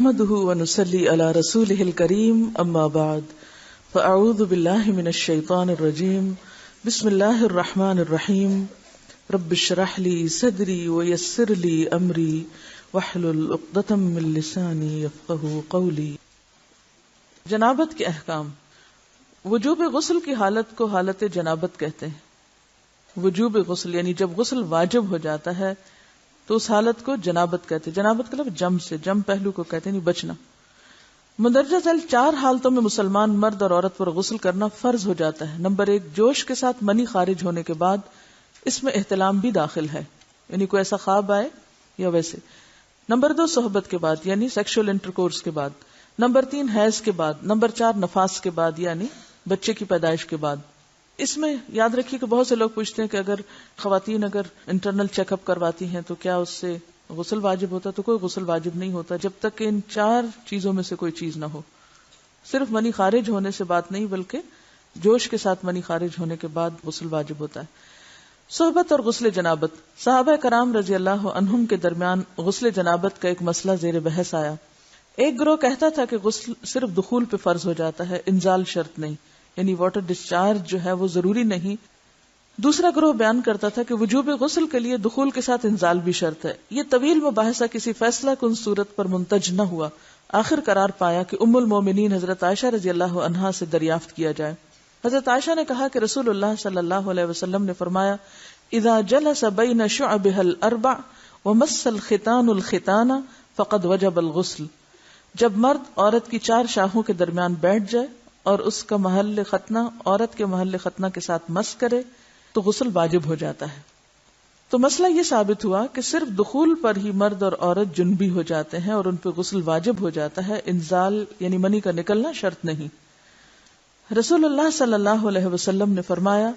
نحمده ونصلي على رسوله الكريم اما بعد فاعوذ بالله من الشيطان الرجيم بسم الله الرحمن الرحيم رب اشرح لي صدري ويسر لي امري واحلل عقدة من لساني يفقهوا قولي۔ جنابت کے احکام۔ وجوب غسل کی حالت کو حالت جنابت کہتے ہیں۔ وجوب غسل یعنی جب غسل واجب ہو جاتا ہے تو اس حالت کو جنابت کہتے ہیں۔ جنابت کا لفظ جم سے، جم پہلو کو کہتے ہیں، نہیں بچنا۔ مندرجہ ذیل 4 حالتوں میں مسلمان مرد اور عورت پر غسل کرنا فرض ہو جاتا ہے۔ نمبر 1، جوش کے ساتھ منی خارج ہونے کے بعد، اس میں احتلام بھی داخل ہے، یعنی کوئی ایسا خواب آئے یا ویسے۔ نمبر 2، صحبت کے بعد یعنی سیکشول انٹرکورس کے بعد۔ نمبر 3، حیض کے بعد۔ نمبر 4، نفاس کے بعد یعنی بچے کی پیدائش کے بعد۔ اس میں یاد رکھیے کہ بہت سے لوگ پوچھتے ہیں کہ اگر خواتین انٹرنل چیک اپ کرواتی ہیں تو کیا اس سے غسل واجب ہوتا؟ تو کوئی غسل واجب نہیں ہوتا جب تک کہ ان 4 چیزوں میں سے کوئی چیز نہ ہو۔ صرف منی خارج ہونے سے بات نہیں، بلکہ جوش کے ساتھ منی خارج ہونے کے بعد غسل واجب ہوتا ہے۔ صحبت اور غسل جنابت۔ صحابہ کرام رضی اللہ عنہم کے درمیان غسل جنابت کا ایک مسئلہ زیر بحث آیا۔ ایک گروہ کہتا تھا کہ غسل صرف دخول پہ فرض ہو جاتا ہے، انزال شرط نہیں، یعنی واٹر ڈسچارج جو ہے وہ ضروری نہیں۔ دوسرا گروہ بیان کرتا تھا کہ وجوب غسل کے لیے دخول کے ساتھ انزال بھی شرط ہے۔ یہ طویل مباحثہ کسی فیصلہ کن صورت پر منتج نہ ہوا۔ آخر قرار پایا کہ ام المومنین حضرت عائشہ رضی اللہ عنہا سے دریافت کیا جائے۔ حضرت عائشہ نے کہا کہ رسول اللہ صلی اللہ علیہ وسلم نے فرمایا، اذا جلس بین شعبها الاربع ومس الختان الختان فقد وجب الغسل۔ جب مرد عورت کی 4 شاخوں کے درمیان بیٹھ جائے اور اس کا محل ختنہ عورت کے محل ختنہ کے ساتھ مس کرے تو غسل واجب ہو جاتا ہے۔ تو مسئلہ یہ ثابت ہوا کہ صرف دخول پر ہی مرد اور عورت جنبی ہو جاتے ہیں اور ان پہ غسل واجب ہو جاتا ہے، انزال یعنی منی کا نکلنا شرط نہیں۔ رسول اللہ صلی اللہ علیہ وسلم نے فرمایا،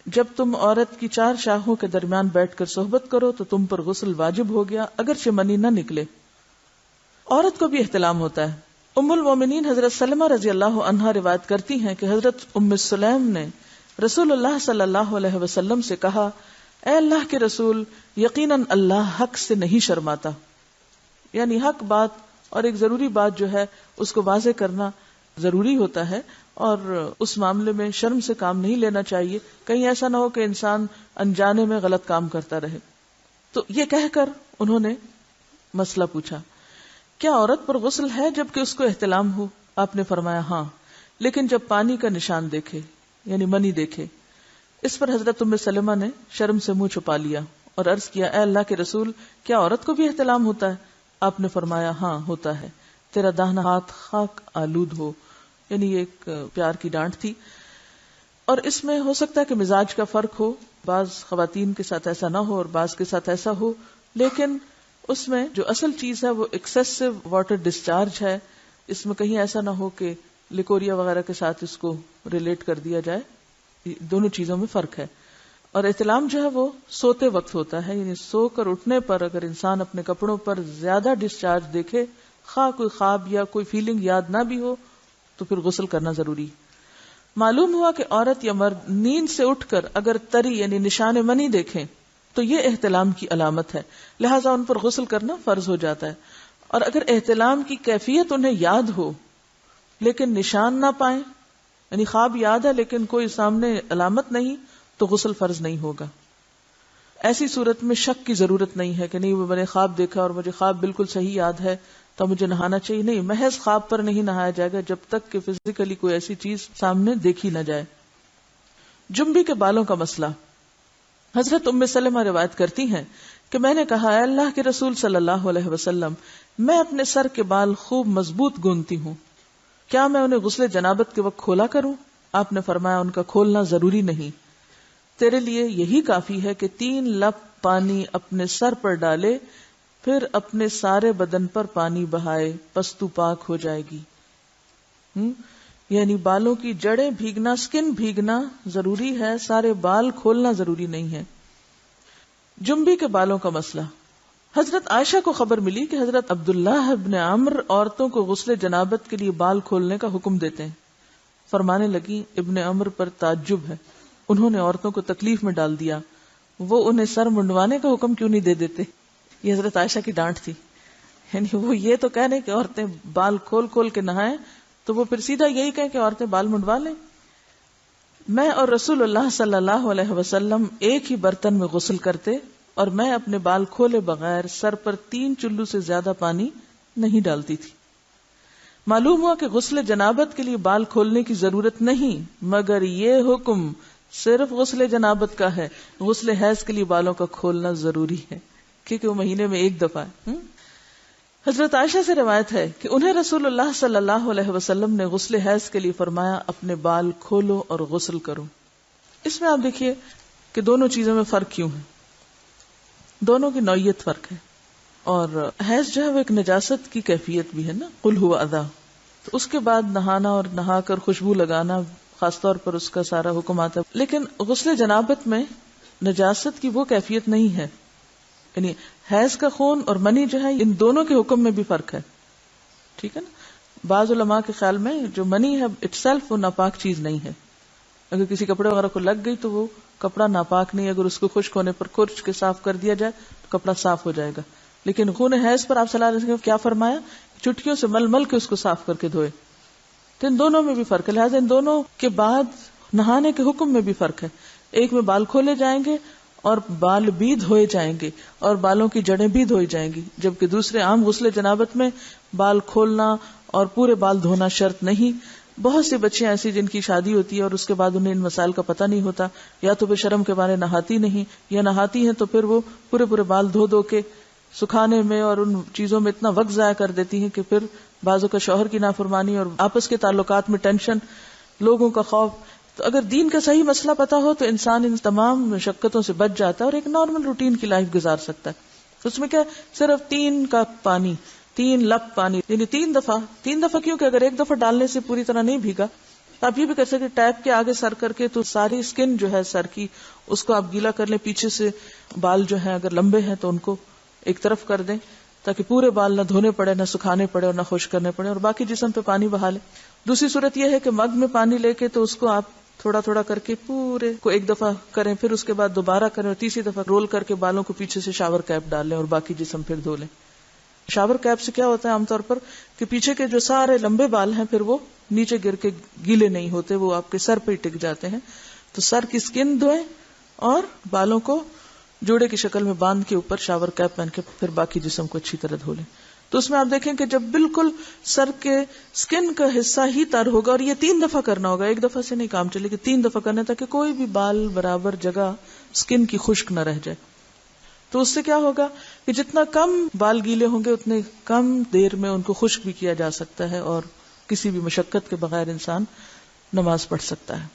جب تم عورت کی 4 شاخوں کے درمیان بیٹھ کر صحبت کرو تو تم پر غسل واجب ہو گیا اگرچہ منی نہ نکلے۔ عورت کو بھی احتلام ہوتا ہے۔ ام المومنین حضرت سلمہ رضی اللہ عنہا روایت کرتی ہیں کہ حضرت ام سلیم نے رسول اللہ صلی اللہ علیہ وسلم سے کہا، اے اللہ کے رسول، یقیناً اللہ حق سے نہیں شرماتا، یعنی حق بات اور ایک ضروری بات جو ہے اس کو واضح کرنا ضروری ہوتا ہے، اور اس معاملے میں شرم سے کام نہیں لینا چاہیے، کہیں ایسا نہ ہو کہ انسان انجانے میں غلط کام کرتا رہے۔ تو یہ کہہ کر انہوں نے مسئلہ پوچھا، کیا عورت پر غسل ہے جبکہ اس کو احتلام ہو؟ آپ نے فرمایا ہاں، لیکن جب پانی کا نشان دیکھے یعنی منی دیکھے۔ اس پر حضرت ام سلمہ نے شرم سے منہ چھپا لیا اور عرض کیا، اے اللہ کے رسول، کیا عورت کو بھی احتلام ہوتا ہے؟ آپ نے فرمایا ہاں ہوتا ہے، تیرا داہنا ہاتھ خاک آلود ہو، یعنی یہ ایک پیار کی ڈانٹ تھی۔ اور اس میں ہو سکتا ہے کہ مزاج کا فرق ہو، بعض خواتین کے ساتھ ایسا نہ ہو اور بعض کے ساتھ ایسا ہو، لیکن اس میں جو اصل چیز ہے وہ ایکسیسو واٹر ڈسچارج ہے۔ اس میں کہیں ایسا نہ ہو کہ لیکوریا وغیرہ کے ساتھ اس کو ریلیٹ کر دیا جائے، دونوں چیزوں میں فرق ہے۔ اور احتلام جو ہے وہ سوتے وقت ہوتا ہے، یعنی سو کر اٹھنے پر اگر انسان اپنے کپڑوں پر زیادہ ڈسچارج دیکھے، خواہ کوئی خواب یا کوئی فیلنگ یاد نہ بھی ہو، تو پھر غسل کرنا ضروری۔ معلوم ہوا کہ عورت یا مرد نیند سے اٹھ کر اگر تری یعنی نشان منی دیکھیں تو یہ احتلام کی علامت ہے، لہٰذا ان پر غسل کرنا فرض ہو جاتا ہے۔ اور اگر احتلام کی کیفیت انہیں یاد ہو لیکن نشان نہ پائیں، یعنی خواب یاد ہے لیکن کوئی سامنے علامت نہیں، تو غسل فرض نہیں ہوگا۔ ایسی صورت میں شک کی ضرورت نہیں ہے کہ نہیں وہ میں نے خواب دیکھا اور مجھے خواب بالکل صحیح یاد ہے تو مجھے نہانا چاہیے، نہیں، محض خواب پر نہیں نہایا جائے گا جب تک کہ فزیکلی کوئی ایسی چیز سامنے دیکھی نہ جائے۔ جنبی کے بالوں کا مسئلہ۔ حضرت ام سلمہ روایت کرتی ہیں کہ میں نے کہا، اے اللہ کے رسول صلی اللہ علیہ وسلم، میں اپنے سر کے بال خوب مضبوط گوندتی ہوں، کیا میں انہیں غسل جنابت کے وقت کھولا کروں؟ آپ نے فرمایا، ان کا کھولنا ضروری نہیں، تیرے لیے یہی کافی ہے کہ 3 لپ پانی اپنے سر پر ڈالے، پھر اپنے سارے بدن پر پانی بہائے، پس تو پاک ہو جائے گی۔ یعنی بالوں کی جڑیں بھیگنا، سکن بھیگنا ضروری ہے، سارے بال کھولنا ضروری نہیں ہے۔ جنبی کے بالوں کا مسئلہ۔ حضرت عائشہ کو خبر ملی کہ حضرت عبداللہ ابن عمرو عورتوں کو غسل جنابت کے لیے بال کھولنے کا حکم دیتے ہیں۔ فرمانے لگی، ابن عمرو پر تعجب ہے، انہوں نے عورتوں کو تکلیف میں ڈال دیا، وہ انہیں سر منڈوانے کا حکم کیوں نہیں دے دیتے؟ یہ حضرت عائشہ کی ڈانٹ تھی یعنی وہ یہ تو کہہ رہے کہ عورتیں بال کھول کھول کے نہائیں، تو وہ پھر سیدھا یہی کہیں کہ عورتیں بال منڈوا لیں. میں اور رسول اللہ صلی اللہ علیہ وسلم ایک ہی برتن میں غسل کرتے، اور میں اپنے بال کھولے بغیر سر پر 3 چلو سے زیادہ پانی نہیں ڈالتی تھی. معلوم ہوا کہ غسل جنابت کے لیے بال کھولنے کی ضرورت نہیں، مگر یہ حکم صرف غسل جنابت کا ہے. غسل حیض کے لیے بالوں کا کھولنا ضروری ہے کیونکہ وہ مہینے میں ایک دفعہ ہے. حضرت عائشہ سے روایت ہے کہ انہیں رسول اللہ صلی اللہ علیہ وسلم نے غسل حیض کے لیے فرمایا اپنے بال کھولو اور غسل کرو. اس میں آپ دیکھیے کہ دونوں چیزوں میں فرق کیوں ہے. دونوں کی نوعیت فرق ہے، اور حیض جو ہے وہ ایک نجاست کی کیفیت بھی ہے نا، قل ہوا اذی. تو اس کے بعد نہانا اور نہا کر خوشبو لگانا خاص طور پر اس کا سارا حکم آتا ہے. لیکن غسل جنابت میں نجاست کی وہ کیفیت نہیں ہے. یعنی حیض کا خون اور منی جو ہے ان دونوں کے حکم میں بھی فرق ہے. ٹھیک ہے نا. بعض علماء کے خیال میں جو منی ہے اٹ سیلف وہ ناپاک چیز نہیں ہے. اگر کسی کپڑے وغیرہ کو لگ گئی تو وہ کپڑا ناپاک نہیں. اگر اس کو خشک ہونے پر کھرچ کے صاف کر دیا جائے تو کپڑا صاف ہو جائے گا. لیکن خون حیض پر آپ صلی اللہ علیہ وسلم نے کیا فرمایا؟ چٹکیوں سے مل مل کے اس کو صاف کر کے دھوئے. تو ان دونوں میں بھی فرق ہے. لہٰذا ان دونوں کے بعد نہانے کے حکم میں بھی فرق ہے. ایک میں بال کھولے جائیں گے اور بال بھی دھوئے جائیں گے اور بالوں کی جڑیں بھی دھوئی جائیں گی، جبکہ دوسرے عام غسل جنابت میں بال کھولنا اور پورے بال دھونا شرط نہیں. بہت سی بچیاں ایسی جن کی شادی ہوتی ہے اور اس کے بعد انہیں ان مسائل کا پتہ نہیں ہوتا، یا تو وہ شرم کے بارے نہاتی نہیں، یا نہاتی ہیں تو پھر وہ پورے بال دھو دھو کے سکھانے میں اور ان چیزوں میں اتنا وقت ضائع کر دیتی ہیں کہ پھر بعضوں کا شوہر کی نافرمانی اور آپس کے تعلقات میں ٹینشن، لوگوں کا خوف. تو اگر دین کا صحیح مسئلہ پتا ہو تو انسان ان تمام مشقتوں سے بچ جاتا ہے اور ایک نارمل روٹین کی لائف گزار سکتا ہے. اس میں کیا صرف 3 کپ پانی، 3 لپ پانی، یعنی 3 دفعہ کیوں کہ اگر ایک دفعہ ڈالنے سے پوری طرح نہیں بھیگا تو آپ یہ بھی کر سکتے ٹیپ کے آگے سر کر کے تو ساری اسکن جو ہے سر کی اس کو آپ گیلا کر لیں. پیچھے سے بال جو ہیں اگر لمبے ہیں تو ان کو ایک طرف کر دیں تاکہ پورے بال نہ دھونے پڑے، نہ سکھانے پڑے اور نہ خشک کرنے پڑے، اور باقی جسم پہ پانی بہا لیں. دوسری صورت یہ ہے کہ مگ میں پانی لے کے تو اس کو آپ تھوڑا تھوڑا کر کے پورے کو ایک دفعہ کریں، پھر اس کے بعد دوبارہ کریں اور تیسری دفعہ رول کر کے بالوں کو پیچھے سے شاور کیپ ڈال لیں اور باقی جسم پھر دھو لیں. شاور کیپ سے کیا ہوتا ہے عام طور پر کہ پیچھے کے جو سارے لمبے بال ہیں پھر وہ نیچے گر کے گیلے نہیں ہوتے، وہ آپ کے سر پہ ہی ٹک جاتے ہیں. تو سر کی اسکن دھوئیں اور بالوں کو جوڑے کی شکل میں باندھ کے اوپر شاور کیپ پہن کے پھر باقی جسم کو اچھی طرح دھو لیں. تو اس میں آپ دیکھیں کہ جب بالکل سر کے سکن کا حصہ ہی تر ہوگا، اور یہ 3 دفعہ کرنا ہوگا، ایک دفعہ سے نہیں کام چلے کہ 3 دفعہ کرنا تاکہ کوئی بھی بال برابر جگہ سکن کی خشک نہ رہ جائے. تو اس سے کیا ہوگا کہ جتنا کم بال گیلے ہوں گے اتنے کم دیر میں ان کو خشک بھی کیا جا سکتا ہے اور کسی بھی مشقت کے بغیر انسان نماز پڑھ سکتا ہے.